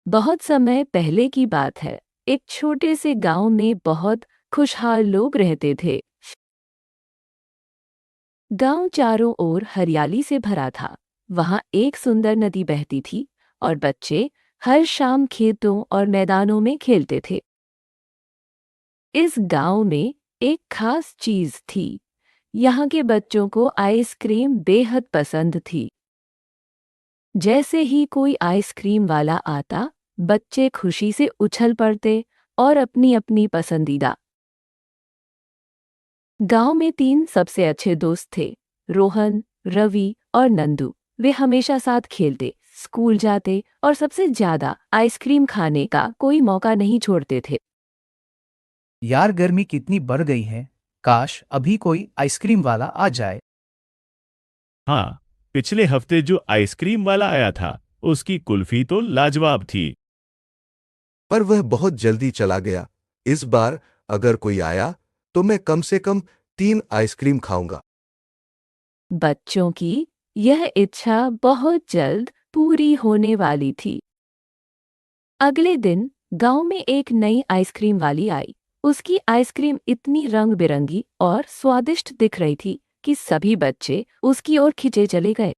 बहुत समय पहले की बात है। एक छोटे से गांव में बहुत खुशहाल लोग रहते थे। गांव चारों ओर हरियाली से भरा था। वहां एक सुंदर नदी बहती थी और बच्चे हर शाम खेतों और मैदानों में खेलते थे। इस गांव में एक खास चीज थी। यहाँ के बच्चों को आइसक्रीम बेहद पसंद थी। जैसे ही कोई आइसक्रीम वाला आता, बच्चे खुशी से उछल पड़ते और अपनी अपनी पसंदीदा। गांव में तीन सबसे अच्छे दोस्त थे, रोहन, रवि और नंदू। वे हमेशा साथ खेलते, स्कूल जाते और सबसे ज्यादा आइसक्रीम खाने का कोई मौका नहीं छोड़ते थे। यार गर्मी कितनी बढ़ गई है। काश अभी कोई आइसक्रीम वाला आ जाए। हाँ, पिछले हफ्ते जो आइसक्रीम वाला आया था, उसकी कुल्फी तो लाजवाब थी। पर वह बहुत जल्दी चला गया। इस बार अगर कोई आया तो मैं कम से कम 3 आइसक्रीम खाऊंगा। बच्चों की यह इच्छा बहुत जल्द पूरी होने वाली थी। अगले दिन गांव में एक नई आइसक्रीम वाली आई। उसकी आइसक्रीम इतनी रंग बिरंगी और स्वादिष्ट दिख रही थी कि सभी बच्चे उसकी ओर खिंचे चले गए।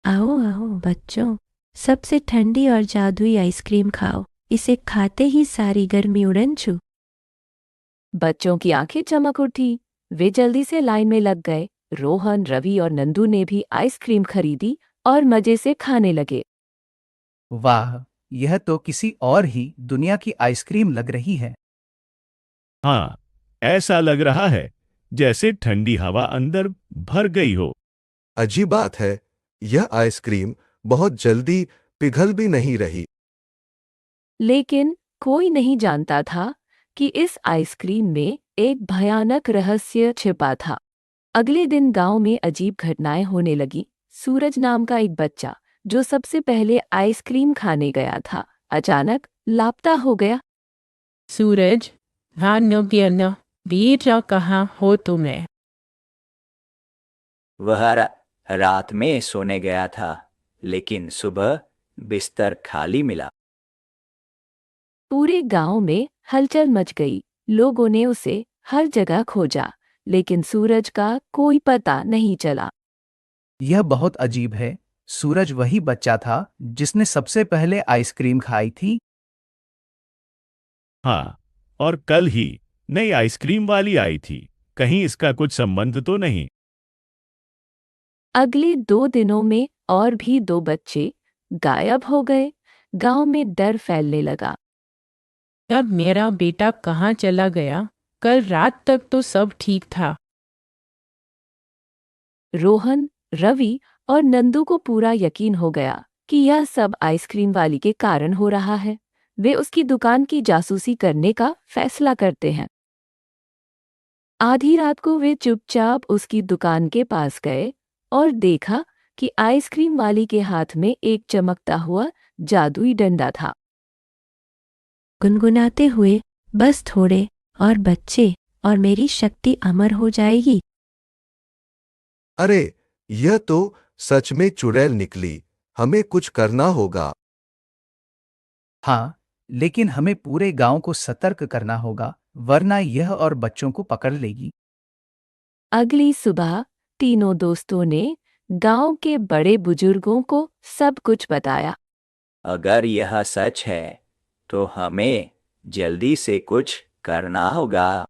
आओ आओ बच्चों, सबसे ठंडी और जादुई आइसक्रीम खाओ। इसे खाते ही सारी गर्मी उड़न छू। बच्चों की आंखें चमक उठी। वे जल्दी से लाइन में लग गए। रोहन, रवि और नंदू ने भी आइसक्रीम खरीदी और मजे से खाने लगे। वाह, यह तो किसी और ही दुनिया की आइसक्रीम लग रही है। हाँ, ऐसा लग रहा है जैसे ठंडी हवा अंदर भर गई हो। अजीब बात है, यह आइसक्रीम बहुत जल्दी पिघल भी नहीं रही। लेकिन कोई नहीं जानता था कि इस आइसक्रीम में एक भयानक रहस्य छिपा था। अगले दिन गांव में अजीब घटनाएं होने लगी। सूरज नाम का एक बच्चा, जो सबसे पहले आइसक्रीम खाने गया था, अचानक लापता हो गया। सूरज, भाग्य बीजा कहाँ हो तुम्हें? वह रात में सोने गया था, लेकिन सुबह बिस्तर खाली मिला। पूरे गांव में हलचल मच गई। लोगों ने उसे हर जगह खोजा, लेकिन सूरज का कोई पता नहीं चला। यह बहुत अजीब है। सूरज वही बच्चा था जिसने सबसे पहले आइसक्रीम खाई थी। हाँ, और कल ही नई आइसक्रीम वाली आई थी। कहीं इसका कुछ संबंध तो नहीं? अगले 2 दिनों में और भी 2 बच्चे गायब हो गए। गांव में डर फैलने लगा। अब मेरा बेटा कहाँ चला गया? कल रात तक तो सब ठीक था। रोहन, रवि और नंदू को पूरा यकीन हो गया कि यह सब आइसक्रीम वाली के कारण हो रहा है। वे उसकी दुकान की जासूसी करने का फैसला करते हैं। आधी रात को वे चुपचाप उसकी दुकान के पास गए और देखा कि आइसक्रीम वाली के हाथ में एक चमकता हुआ जादुई डंडा था। गुनगुनाते हुए, बस थोड़े और बच्चे और मेरी शक्ति अमर हो जाएगी। अरे, यह तो सच में चुड़ैल निकली। हमें कुछ करना होगा। हाँ, लेकिन हमें पूरे गांव को सतर्क करना होगा, वरना यह और बच्चों को पकड़ लेगी। अगली सुबह तीनों दोस्तों ने गांव के बड़े बुजुर्गों को सब कुछ बताया। अगर यह सच है, तो हमें जल्दी से कुछ करना होगा।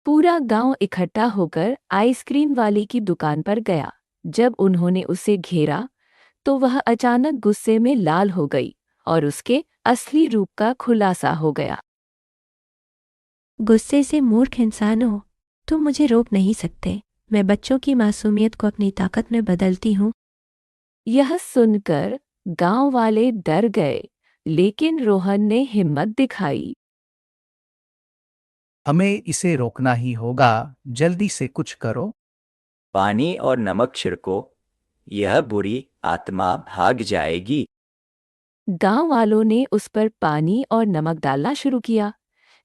पूरा गांव इकट्ठा होकर आइसक्रीम वाले की दुकान पर गया। जब उन्होंने उसे घेरा, तो वह अचानक गुस्से में लाल हो गई और उसके असली रूप का खुलासा हो गया। गुस्से से मूर्ख इंसान हो, तुम मुझे रोक नहीं सकते। मैं बच्चों की मासूमियत को अपनी ताकत में बदलती हूँ। यह सुनकर गांव वाले डर गए, लेकिन रोहन ने हिम्मत दिखाई। हमें इसे रोकना ही होगा। जल्दी से कुछ करो। पानी और नमक छिड़को, यह बुरी आत्मा भाग जाएगी। गांव वालों ने उस पर पानी और नमक डालना शुरू किया।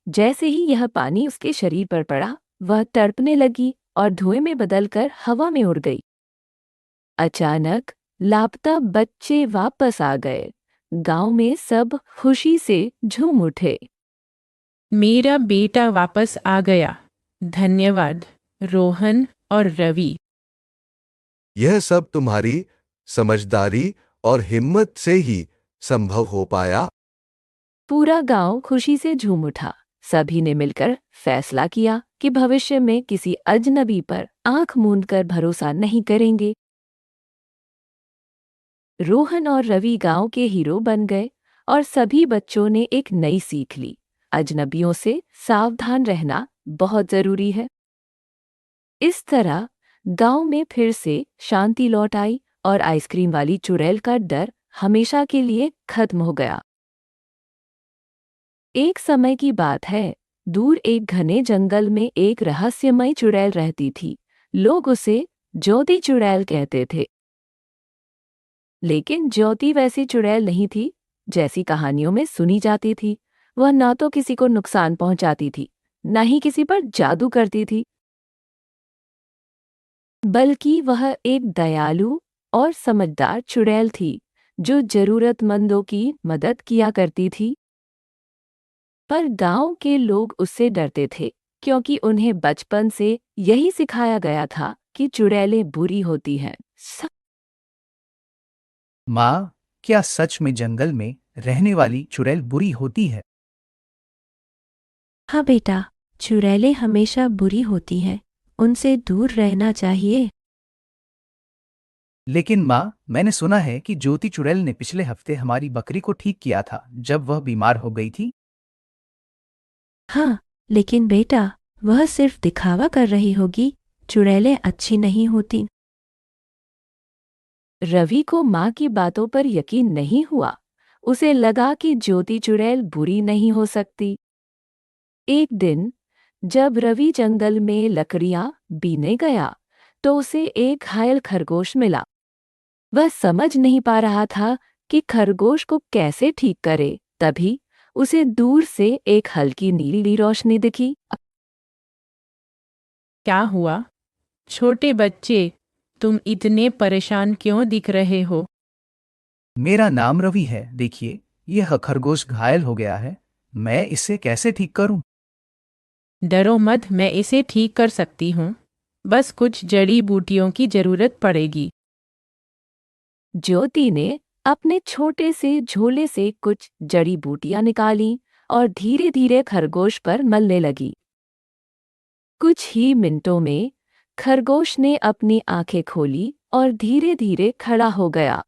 जैसे ही यह पानी उसके शरीर पर पड़ा, वह तड़पने लगी और धुएं में बदलकर हवा में उड़ गई। अचानक लापता बच्चे वापस आ गए। गांव में सब खुशी से झूम उठे। मेरा बेटा वापस आ गया। धन्यवाद रोहन और रवि। यह सब तुम्हारी समझदारी और हिम्मत से ही संभव हो पाया। पूरा गांव खुशी से झूम उठा। सभी ने मिलकर फैसला किया कि भविष्य में किसी अजनबी पर आंख मूंदकर भरोसा नहीं करेंगे। रोहन और रवि गांव के हीरो बन गए और सभी बच्चों ने एक नई सीख ली। अजनबियों से सावधान रहना बहुत जरूरी है। इस तरह गांव में फिर से शांति लौट आई और आइसक्रीम वाली चुड़ैल का डर हमेशा के लिए खत्म हो गया। एक समय की बात है, दूर एक घने जंगल में एक रहस्यमयी चुड़ैल रहती थी। लोग उसे ज्योति चुड़ैल कहते थे। लेकिन ज्योति वैसी चुड़ैल नहीं थी जैसी कहानियों में सुनी जाती थी। वह ना तो किसी को नुकसान पहुंचाती थी, न ही किसी पर जादू करती थी, बल्कि वह एक दयालु और समझदार चुड़ैल थी जो जरूरतमंदों की मदद किया करती थी। पर गांव के लोग उससे डरते थे क्योंकि उन्हें बचपन से यही सिखाया गया था कि चुड़ैलें बुरी होती हैं। माँ, क्या सच में जंगल में रहने वाली चुड़ैल बुरी होती है? हाँ बेटा, चुड़ैलें हमेशा बुरी होती हैं। उनसे दूर रहना चाहिए। लेकिन माँ, मैंने सुना है कि ज्योति चुड़ैल ने पिछले हफ्ते हमारी बकरी को ठीक किया था जब वह बीमार हो गई थी। हाँ, लेकिन बेटा, वह सिर्फ दिखावा कर रही होगी। चुड़ैलें अच्छी नहीं होती। रवि को माँ की बातों पर यकीन नहीं हुआ। उसे लगा कि ज्योति चुड़ैल बुरी नहीं हो सकती। एक दिन जब रवि जंगल में लकड़ियां बीने गया तो उसे एक घायल खरगोश मिला। वह समझ नहीं पा रहा था कि खरगोश को कैसे ठीक करे। तभी उसे दूर से एक हल्की नीली रोशनी दिखी। क्या हुआ छोटे बच्चे, तुम इतने परेशान क्यों दिख रहे हो? मेरा नाम रवि है। देखिए, यह खरगोश घायल हो गया है। मैं इसे कैसे ठीक करूं? डरो मत, मैं इसे ठीक कर सकती हूँ। बस कुछ जड़ी बूटियों की जरूरत पड़ेगी। ज्योति ने अपने छोटे से झोले से कुछ जड़ी बूटियां निकाली और धीरे धीरे खरगोश पर मलने लगी। कुछ ही मिनटों में खरगोश ने अपनी आंखें खोली और धीरे धीरे खड़ा हो गया।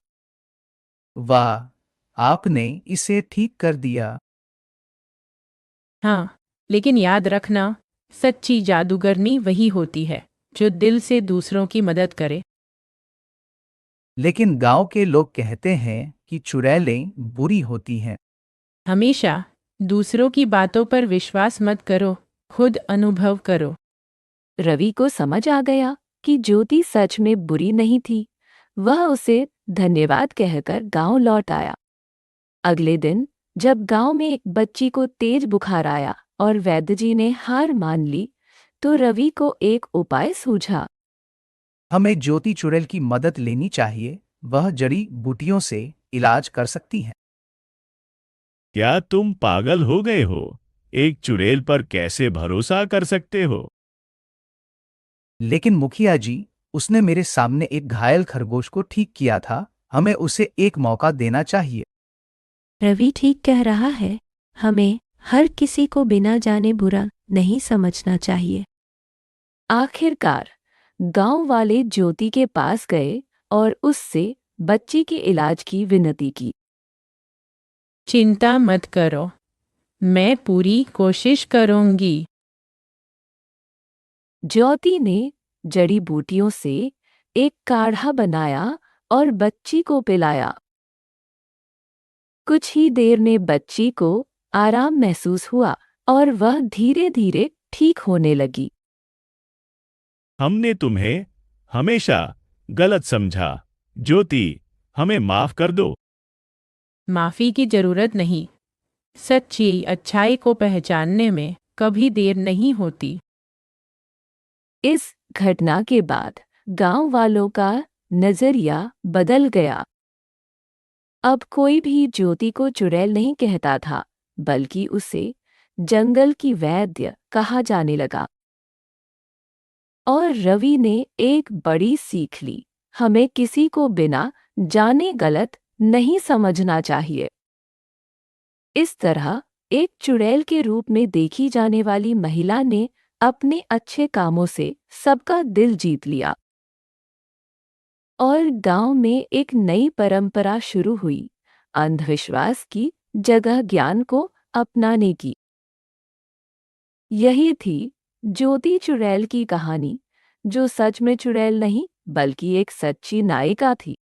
वाह, आपने इसे ठीक कर दिया। हाँ, लेकिन याद रखना, सच्ची जादूगरनी वही होती है जो दिल से दूसरों की मदद करे। लेकिन गांव के लोग कहते हैं कि चुड़ैलें बुरी होती हैं। हमेशा दूसरों की बातों पर विश्वास मत करो, खुद अनुभव करो। रवि को समझ आ गया कि ज्योति सच में बुरी नहीं थी। वह उसे धन्यवाद कहकर गांव लौट आया। अगले दिन जब गांव में एक बच्ची को तेज बुखार आया और वैद्य जी ने हार मान ली, तो रवि को एक उपाय सूझा। हमें ज्योति चुड़ैल की मदद लेनी चाहिए। वह जड़ी बूटियों से इलाज कर सकती है। क्या तुम पागल हो गए हो? एक चुड़ैल पर कैसे भरोसा कर सकते हो? लेकिन मुखिया जी, उसने मेरे सामने एक घायल खरगोश को ठीक किया था। हमें उसे एक मौका देना चाहिए। रवि ठीक कह रहा है। हमें हर किसी को बिना जाने बुरा नहीं समझना चाहिए। आखिरकार गांव वाले ज्योति के पास गए और उससे बच्ची के इलाज की विनती की। चिंता मत करो, मैं पूरी कोशिश करूंगी। ज्योति ने जड़ी बूटियों से एक काढ़ा बनाया और बच्ची को पिलाया। कुछ ही देर में बच्ची को आराम महसूस हुआ और वह धीरे धीरे ठीक होने लगी। हमने तुम्हें हमेशा गलत समझा। ज्योति, हमें माफ कर दो। माफी की जरूरत नहीं। सच्ची अच्छाई को पहचानने में कभी देर नहीं होती। इस घटना के बाद गांव वालों का नजरिया बदल गया। अब कोई भी ज्योति को चुड़ैल नहीं कहता था, बल्कि उसे जंगल की वैद्य कहा जाने लगा। और रवि ने एक बड़ी सीख ली, हमें किसी को बिना जाने गलत नहीं समझना चाहिए। इस तरह एक चुड़ैल के रूप में देखी जाने वाली महिला ने अपने अच्छे कामों से सबका दिल जीत लिया और गांव में एक नई परंपरा शुरू हुई, अंधविश्वास की जगह ज्ञान को अपनाने की। यही थी ज्योति चुड़ैल की कहानी, जो सच में चुड़ैल नहीं बल्कि एक सच्ची नायिका थी।